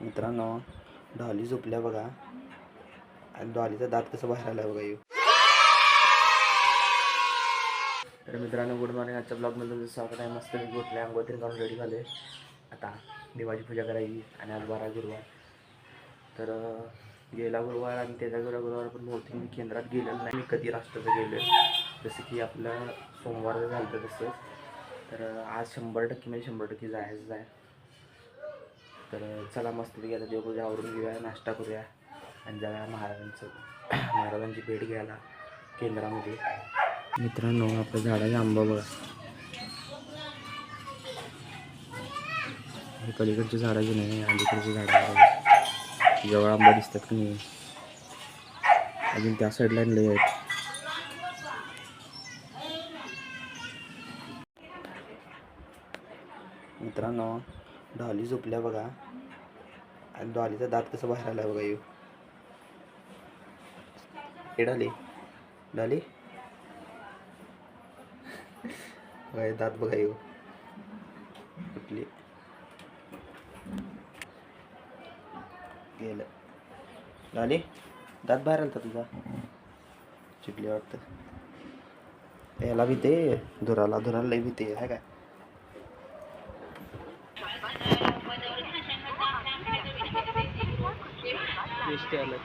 मित्रांनो, डॉली झोपल्या बघा. आणि डॉलीचा दात कसं बाहेर आला बघा. तर मित्रांनो, गुड मॉर्निंग. आजच्या ब्लॉगमध्ये तुमचं स्वागत आहे. मस्त मी उठले, अंघोळ करून रेडी झाले. आता देवाची पूजा करायची. आणि आज 12 गुरुवार. तर गेला गुरुवार आणि त्याचा गुरुवार पण बहुतेक मी केंद्रात गेलेलं नाही. मी कधी राष्ट्राचं गेलो जसं की आपलं सोमवार झालं तसंच. तर आज 100% म्हणजे 100% जायचं आहे. तर चला मस्तपैकी आता देवपूजा आवरून घेऊया, नाश्ता करूया आणि जाऊया महाराजांची भेट घ्यायला केंद्रामध्ये. मित्रांनो, आपल्या झाडाचा आंबा बघा. हे पलीकडच्या झाडाचे नाही, अलीकडचे झाड आहे. जवळ आंबा दिसतात की नाही, अजून त्या साईडला लय आहेत. मित्रांनो, डॉली झोपल्या बघा. आणि डॉलीचा दात कसं बाहेर आला बघा. हे डॉली बघा, दात बघा. कुठली गेलं डॉली, दात बाहेर आलता तुझा. चिकली वाटतं. याला भीते, धुराला लई भीते आहे काय. आलं